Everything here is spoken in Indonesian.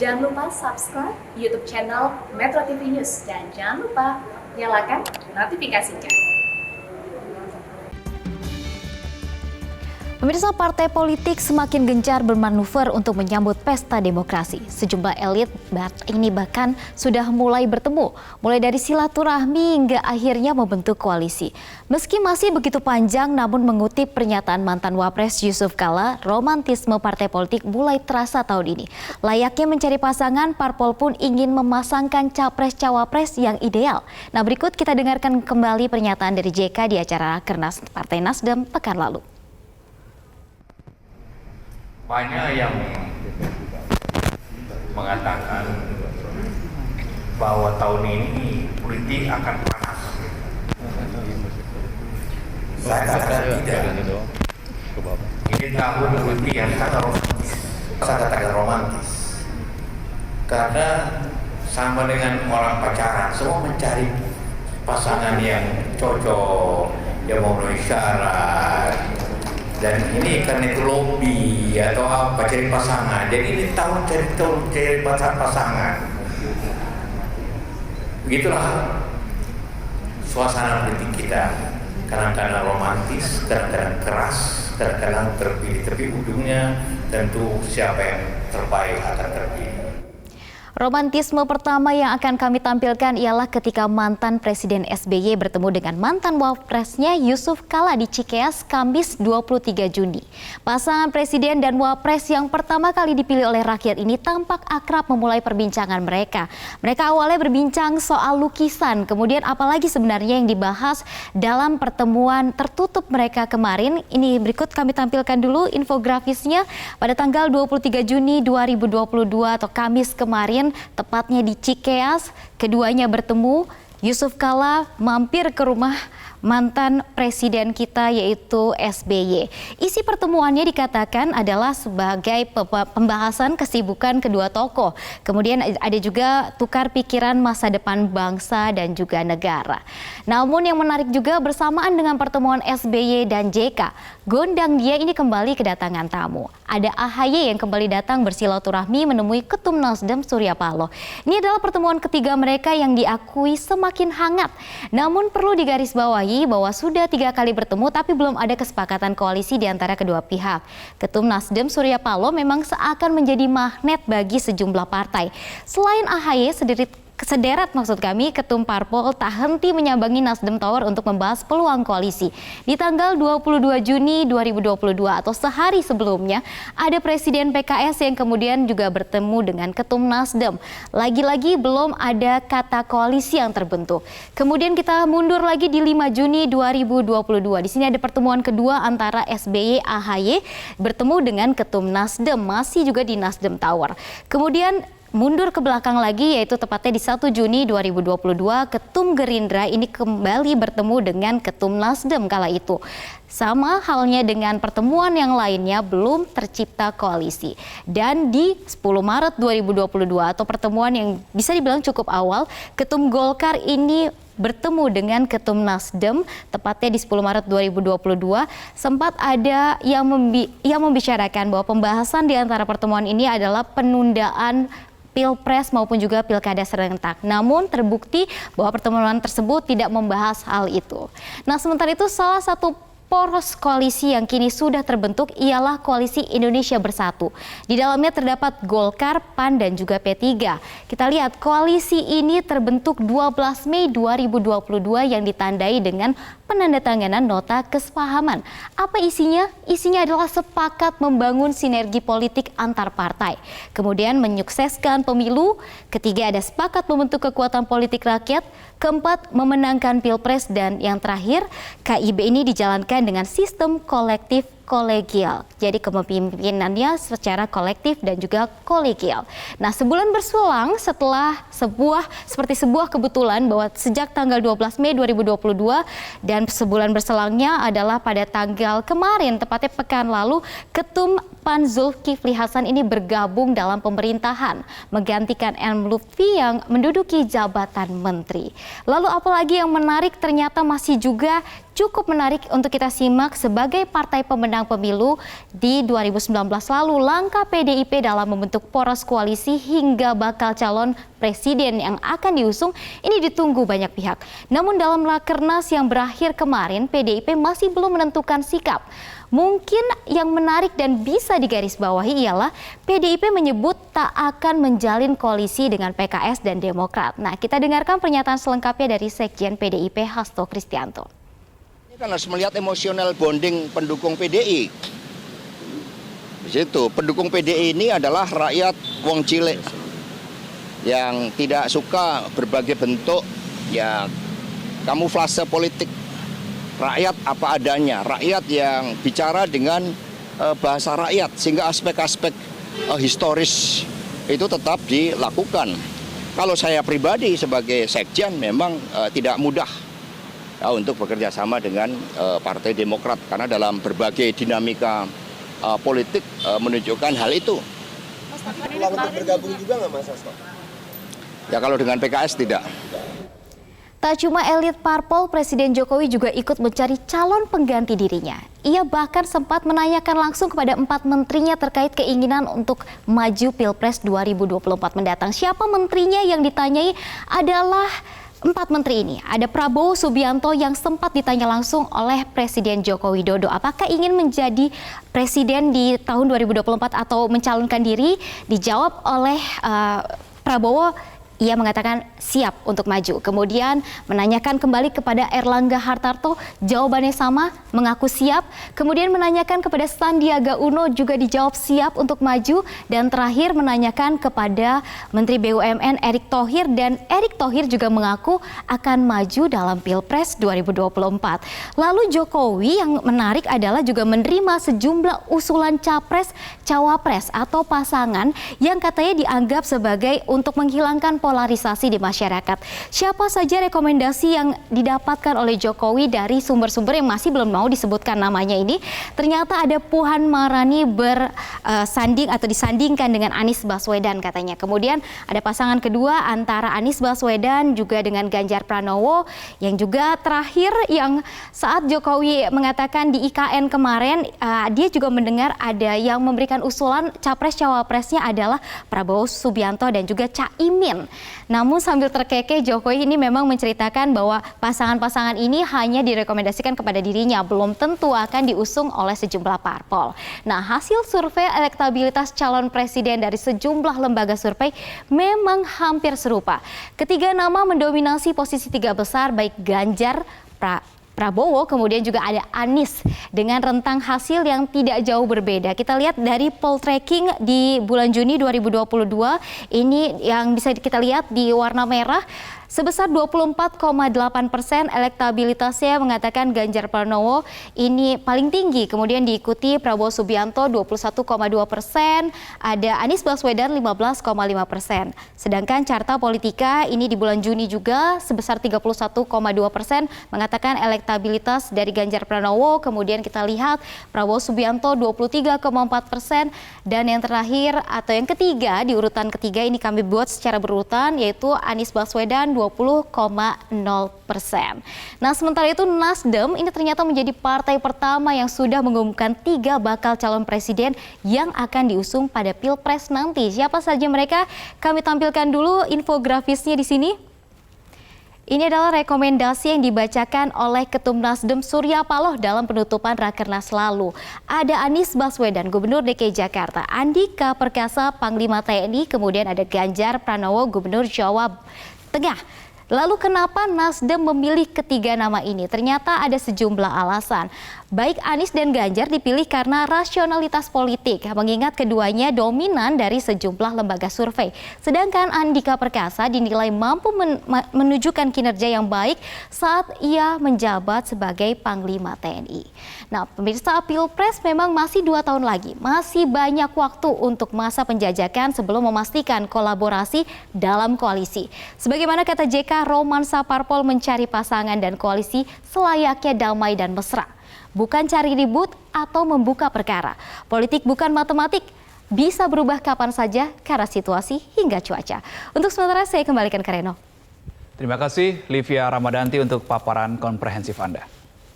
Jangan lupa subscribe YouTube channel Metro TV News dan jangan lupa nyalakan notifikasinya. Pemirsa, partai politik semakin gencar bermanuver untuk menyambut pesta demokrasi. Sejumlah elit ini bahkan sudah mulai bertemu, mulai dari silaturahmi hingga akhirnya membentuk koalisi. Meski masih begitu panjang, namun mengutip pernyataan mantan Wapres Yusuf Kala, romantisme partai politik mulai terasa tahun ini. Layaknya mencari pasangan, parpol pun ingin memasangkan capres-cawapres yang ideal. Nah, berikut kita dengarkan kembali pernyataan dari JK di acara Rakernas Partai Nasdem pekan lalu. Banyak yang mengatakan bahwa tahun ini politik akan panas. Saya katakan tidak. Ini tahun politik yang sangat romantis. Karena sama dengan orang pacaran, semua mencari pasangan yang cocok, yang memenuhi syarat. Dan ini karena itu lobby atau apa, cari pasangan. Jadi ini tahun cari pasangan. Begitulah suasana politik kita. Kadang-kadang romantis, kadang-kadang keras, kadang-kadang terpilih. Tapi ujungnya tentu siapa yang terbaik akan terpilih. Romantisme pertama yang akan kami tampilkan ialah ketika mantan Presiden SBY bertemu dengan mantan Wapresnya Yusuf Kala di Cikeas Kamis 23 Juni. Pasangan Presiden dan Wapres yang pertama kali dipilih oleh rakyat ini tampak akrab memulai perbincangan mereka. Mereka awalnya berbincang soal lukisan, kemudian apalagi sebenarnya yang dibahas dalam pertemuan tertutup mereka kemarin. Ini berikut kami tampilkan dulu infografisnya. Pada tanggal 23 Juni 2022 atau Kamis kemarin, tepatnya di Cikeas, keduanya bertemu. Yusuf Kala mampir ke rumah mantan presiden kita yaitu SBY. Isi pertemuannya dikatakan adalah sebagai pembahasan kesibukan kedua tokoh. Kemudian ada juga tukar pikiran masa depan bangsa dan juga negara. Namun yang menarik juga bersamaan dengan pertemuan SBY dan JK, gondang dia ini kembali kedatangan tamu. Ada AHY yang kembali datang bersilaturahmi menemui Ketum Nasdem Surya Paloh. Ini adalah pertemuan ketiga mereka yang diakui semakin hangat. Namun perlu digarisbawahi bahwa sudah 3 kali bertemu tapi belum ada kesepakatan koalisi di antara kedua pihak. Ketum Nasdem Surya Paloh memang seakan menjadi magnet bagi sejumlah partai. Selain AHY, sederet maksud kami, Ketum Parpol tak henti menyambangi Nasdem Tower untuk membahas peluang koalisi. Di tanggal 22 Juni 2022 atau sehari sebelumnya, ada Presiden PKS yang kemudian juga bertemu dengan Ketum Nasdem. Lagi-lagi belum ada kata koalisi yang terbentuk. Kemudian kita mundur lagi di 5 Juni 2022. Di sini ada pertemuan kedua antara SBY AHY bertemu dengan Ketum Nasdem, masih juga di Nasdem Tower. Kemudian mundur ke belakang lagi, yaitu tepatnya di 1 Juni 2022, Ketum Gerindra ini kembali bertemu dengan Ketum Nasdem kala itu. Sama halnya dengan pertemuan yang lainnya, belum tercipta koalisi. Dan di 10 Maret 2022 atau pertemuan yang bisa dibilang cukup awal, Ketum Golkar ini bertemu dengan Ketum Nasdem, tepatnya di 10 Maret 2022, sempat ada yang membicarakan bahwa pembahasan di antara pertemuan ini adalah penundaan Pilpres maupun juga Pilkada serentak. Namun terbukti bahwa pertemuan tersebut tidak membahas hal itu. Nah, sementara itu salah satu poros koalisi yang kini sudah terbentuk ialah Koalisi Indonesia Bersatu. Di dalamnya terdapat Golkar, PAN, dan juga P3. Kita lihat koalisi ini terbentuk 12 Mei 2022 yang ditandai dengan penandatanganan nota kesepahaman. Apa isinya? Isinya adalah sepakat membangun sinergi politik antar partai. Kemudian menyukseskan pemilu. Ketiga, ada sepakat membentuk kekuatan politik rakyat. Keempat, memenangkan Pilpres. Dan yang terakhir, KIB ini dijalankan dengan sistem kolektif kolegial. Jadi kepemimpinannya secara kolektif dan juga kolegial. Nah, sebulan berselang setelah seperti sebuah kebetulan bahwa sejak tanggal 12 Mei 2022 dan sebulan berselangnya adalah pada tanggal kemarin, tepatnya pekan lalu, Ketum PAN Zulkifli Hasan ini bergabung dalam pemerintahan, menggantikan M. Lutfi yang menduduki jabatan menteri. Lalu apalagi yang menarik, ternyata masih juga cukup menarik untuk kita simak sebagai partai pemenang pemenang pemilu di 2019 lalu, langkah PDIP dalam membentuk poros koalisi hingga bakal calon presiden yang akan diusung ini ditunggu banyak pihak. Namun dalam Rakernas yang berakhir kemarin, PDIP masih belum menentukan sikap. Mungkin yang menarik dan bisa digarisbawahi ialah PDIP menyebut tak akan menjalin koalisi dengan PKS dan Demokrat. Nah, kita dengarkan pernyataan selengkapnya dari Sekjen PDIP Hasto Kristianto. Ini kan harus melihat emosional bonding pendukung PDI. Di situ pendukung PDI ini adalah rakyat wong cilik yang tidak suka berbagai bentuk ya kamuflase politik. Rakyat apa adanya, rakyat yang bicara dengan bahasa rakyat sehingga aspek-aspek historis itu tetap dilakukan. Kalau saya pribadi sebagai sekjen memang tidak mudah untuk bekerja sama dengan Partai Demokrat karena dalam berbagai dinamika politik menunjukkan hal itu. Peluang untuk bergabung juga nggak Mas Hasto? Ya kalau dengan PKS tidak. Tak cuma elit parpol, Presiden Jokowi juga ikut mencari calon pengganti dirinya. Ia bahkan sempat menanyakan langsung kepada 4 menterinya terkait keinginan untuk maju Pilpres 2024 mendatang. Siapa menterinya yang ditanyai adalah 4 menteri ini. Ada Prabowo Subianto yang sempat ditanya langsung oleh Presiden Joko Widodo. Apakah ingin menjadi presiden di tahun 2024 atau mencalonkan diri? Dijawab oleh Prabowo. Ia mengatakan siap untuk maju. Kemudian menanyakan kembali kepada Erlangga Hartarto, jawabannya sama, mengaku siap. Kemudian menanyakan kepada Sandiaga Uno, juga dijawab siap untuk maju. Dan terakhir menanyakan kepada Menteri BUMN Erick Thohir, dan Erick Thohir juga mengaku akan maju dalam Pilpres 2024. Lalu Jokowi yang menarik adalah juga menerima sejumlah usulan capres, cawapres atau pasangan yang katanya dianggap sebagai untuk menghilangkan polarisasi di masyarakat. Siapa saja rekomendasi yang didapatkan oleh Jokowi dari sumber-sumber yang masih belum mau disebutkan namanya ini? Ternyata ada Puan Maharani bersanding atau disandingkan dengan Anies Baswedan katanya. Kemudian ada pasangan kedua antara Anies Baswedan juga dengan Ganjar Pranowo, yang juga terakhir yang saat Jokowi mengatakan di IKN kemarin, dia juga mendengar ada yang memberikan usulan capres-cawapresnya adalah Prabowo Subianto dan juga Caimin. Namun sambil terkekeh, Jokowi ini memang menceritakan bahwa pasangan-pasangan ini hanya direkomendasikan kepada dirinya, belum tentu akan diusung oleh sejumlah parpol. Nah, hasil survei elektabilitas calon presiden dari sejumlah lembaga survei memang hampir serupa. Ketiga nama mendominasi posisi 3 besar, baik Ganjar, Prabowo, kemudian juga ada Anies dengan rentang hasil yang tidak jauh berbeda. Kita lihat dari poll tracking di bulan Juni 2022, ini yang bisa kita lihat di warna merah. Sebesar 24,8% elektabilitasnya mengatakan Ganjar Pranowo ini paling tinggi. Kemudian diikuti Prabowo Subianto 21,2%, ada Anies Baswedan 15,5%. Sedangkan Carta Politika ini di bulan Juni juga sebesar 31,2% mengatakan elektabilitas dari Ganjar Pranowo. Kemudian kita lihat Prabowo Subianto 23,4%, dan yang terakhir atau yang ketiga di urutan ketiga ini kami buat secara berurutan yaitu Anies Baswedan 20,0%. Nah, sementara itu Nasdem ini ternyata menjadi partai pertama yang sudah mengumumkan 3 bakal calon presiden yang akan diusung pada Pilpres nanti. Siapa saja mereka? Kami tampilkan dulu infografisnya di sini. Ini adalah rekomendasi yang dibacakan oleh Ketum Nasdem Surya Paloh dalam penutupan Rakernas lalu. Ada Anies Baswedan, Gubernur DKI Jakarta, Andika Perkasa, Panglima TNI, kemudian ada Ganjar Pranowo, Gubernur Jawa Tengah. Lalu kenapa Nasdem memilih ketiga nama ini? Ternyata ada sejumlah alasan. Baik Anies dan Ganjar dipilih karena rasionalitas politik, mengingat keduanya dominan dari sejumlah lembaga survei. Sedangkan Andika Perkasa dinilai mampu menunjukkan kinerja yang baik saat ia menjabat sebagai Panglima TNI. Nah, pemirsa, Pilpres memang masih 2 tahun lagi. Masih banyak waktu untuk masa penjajakan sebelum memastikan kolaborasi dalam koalisi. Sebagaimana kata JK, romansa parpol mencari pasangan dan koalisi selayaknya damai dan mesra. Bukan cari ribut atau membuka perkara. Politik bukan matematik, bisa berubah kapan saja karena situasi hingga cuaca. Untuk sementara saya kembalikan ke Reno. Terima kasih Livia Ramadanti untuk paparan komprehensif Anda.